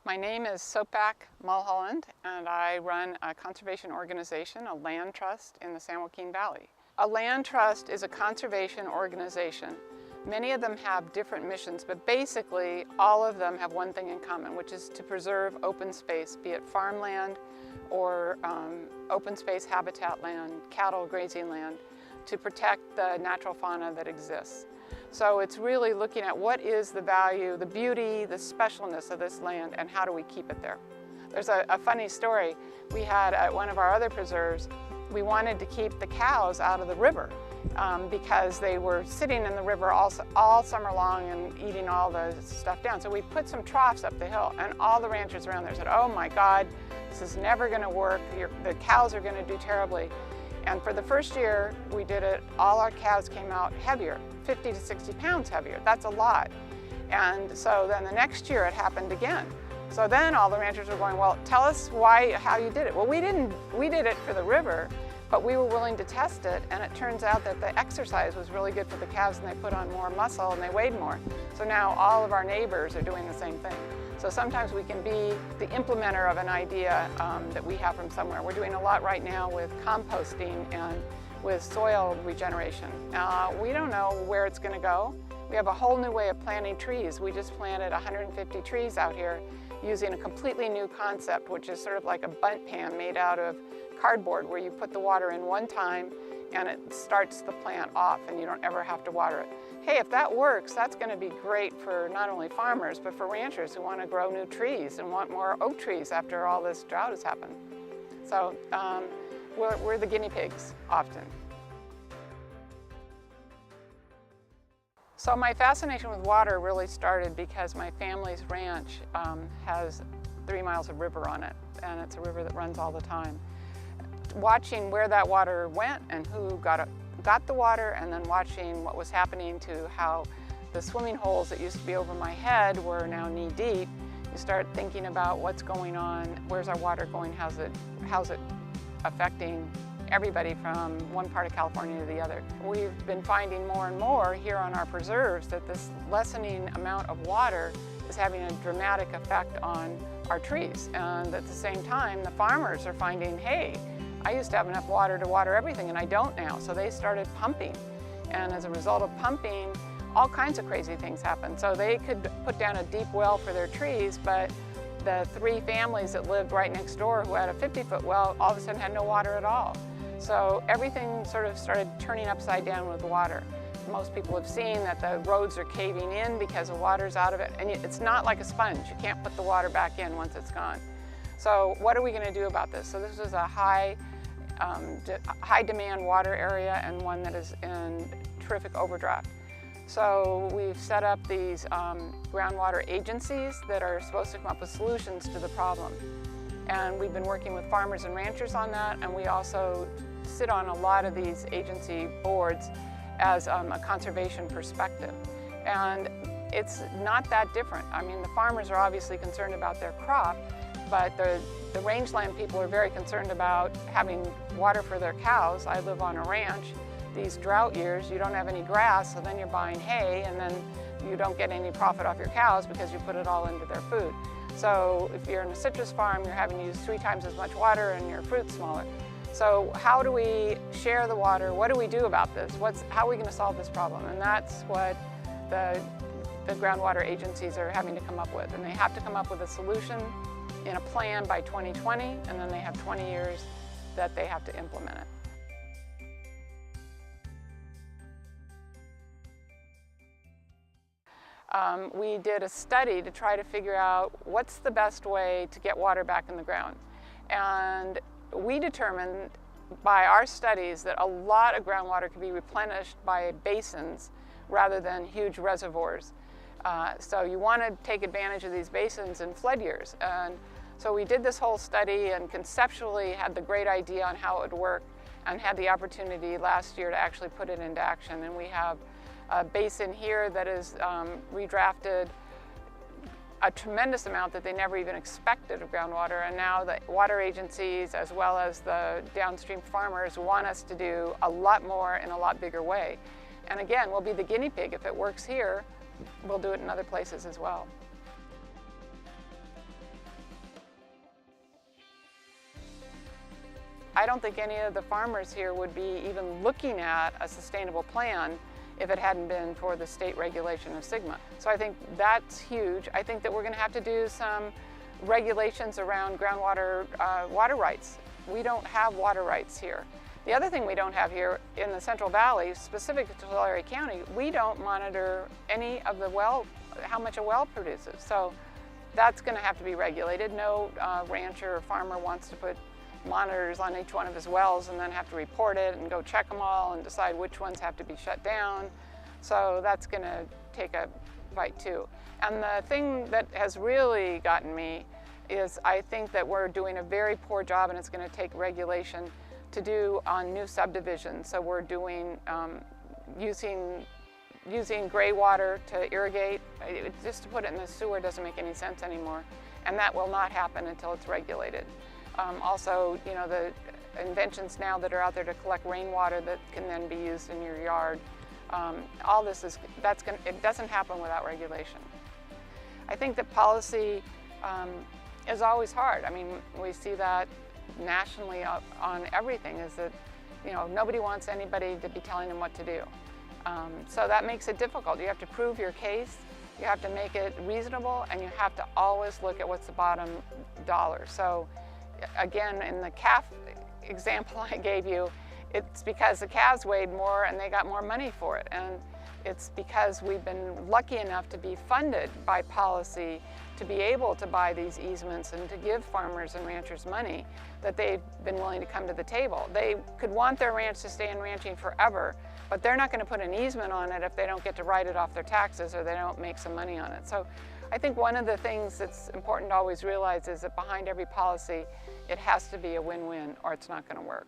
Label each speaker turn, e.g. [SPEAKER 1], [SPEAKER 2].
[SPEAKER 1] My name is Soapy Mulholland, and I run a conservation organization, a land trust in the San Joaquin Valley. A land trust is a conservation organization. Many of them have different missions, but basically all of them have one thing in common, which is to preserve open space, be it farmland or open space habitat land, cattle grazing land, to protect the natural fauna that exists. So it's really looking at what is the value, the beauty, the specialness of this land, and how do we keep it there. There's a funny story. We had at one of our other preserves, we wanted to keep the cows out of the river because they were sitting in the river all summer long and eating all the stuff down. So we put some troughs up the hill, and all the ranchers around there said, "Oh my God, this is never going to work. The cows are going to do terribly." And for the first year we did it, all our cows came out heavier, 50 to 60 pounds heavier. That's a lot. And so then the next year it happened again. So then all the ranchers were going, "Well, tell us how you did it." Well, we did it for the river, but we were willing to test it, and it turns out that the exercise was really good for the calves, and they put on more muscle and they weighed more. So now all of our neighbors are doing the same thing. So sometimes we can be the implementer of an idea that we have from somewhere. We're doing a lot right now with composting and with soil regeneration. We don't know where it's going to go. We have a whole new way of planting trees. We just planted 150 trees out here using a completely new concept, which is sort of like a bundt pan made out of cardboard, where you put the water in one time and it starts the plant off and you don't ever have to water it. Hey, if that works, that's going to be great for not only farmers, but for ranchers who want to grow new trees and want more oak trees after all this drought has happened. So we're the guinea pigs often. So my fascination with water really started because my family's ranch has 3 miles of river on it, and it's a river that runs all the time. Watching where that water went and who got the water, and then watching what was happening to how the swimming holes that used to be over my head were now knee deep, you start thinking about what's going on, where's our water going, how's it affecting everybody from one part of California to the other. We've been finding more and more here on our preserves that this lessening amount of water is having a dramatic effect on our trees. And at the same time, the farmers are finding, hey, I used to have enough water to water everything and I don't now. So they started pumping. And as a result of pumping, all kinds of crazy things happen. So they could put down a deep well for their trees, but the 3 families that lived right next door who had a 50-foot well all of a sudden had no water at all. So everything sort of started turning upside down with water. Most people have seen that the roads are caving in because the water's out of it. And it's not like a sponge. You can't put the water back in once it's gone. So what are we going to do about this? So this is a high demand water area and one that is in terrific overdraft. So we've set up these groundwater agencies that are supposed to come up with solutions to the problem. And we've been working with farmers and ranchers on that, and we also sit on a lot of these agency boards as a conservation perspective. And it's not that different. I mean, the farmers are obviously concerned about their crop, but the rangeland people are very concerned about having water for their cows. I live on a ranch. These drought years, you don't have any grass, so then you're buying hay, and then you don't get any profit off your cows because you put it all into their food. So if you're in a citrus farm, you're having to use 3 times as much water and your fruit's smaller. So how do we share the water? What do we do about this? How are we going to solve this problem? And that's what the groundwater agencies are having to come up with. And they have to come up with a solution in a plan by 2020, and then they have 20 years that they have to implement it. We did a study to try to figure out what's the best way to get water back in the ground. And we determined by our studies that a lot of groundwater can be replenished by basins rather than huge reservoirs. So you want to take advantage of these basins in flood years. And so we did this whole study and conceptually had the great idea on how it would work, and had the opportunity last year to actually put it into action. And we have a basin here that is redrafted a tremendous amount that they never even expected of groundwater, and now the water agencies as well as the downstream farmers want us to do a lot more in a lot bigger way. And again, we'll be the guinea pig. If it works here, we'll do it in other places as well. I don't think any of the farmers here would be even looking at a sustainable plan if it hadn't been for the state regulation of SGMA. So I think that's huge. I think that we're going to have to do some regulations around groundwater water rights. We don't have water rights here. The other thing we don't have here in the Central Valley, specific to Tulare County, we don't monitor any of the how much a well produces. So that's going to have to be regulated. No rancher or farmer wants to put monitors on each one of his wells and then have to report it and go check them all and decide which ones have to be shut down. So that's going to take a fight too. And the thing that has really gotten me is I think that we're doing a very poor job, and it's going to take regulation to do on new subdivisions. So we're doing using gray water to irrigate. Just to put it in the sewer doesn't make any sense anymore, and that will not happen until it's regulated. Also, you know, the inventions now that are out there to collect rainwater that can then be used in your yard. All this it doesn't happen without regulation. I think that policy is always hard. I mean, we see that nationally on everything, is that, you know, nobody wants anybody to be telling them what to do. So that makes it difficult. You have to prove your case, you have to make it reasonable, and you have to always look at what's the bottom dollar. So again, in the calf example I gave you, it's because the calves weighed more and they got more money for it. And it's because we've been lucky enough to be funded by policy to be able to buy these easements and to give farmers and ranchers money that they've been willing to come to the table. They could want their ranch to stay in ranching forever, but they're not going to put an easement on it if they don't get to write it off their taxes or they don't make some money on it. So I think one of the things that's important to always realize is that behind every policy, it has to be a win-win or it's not going to work.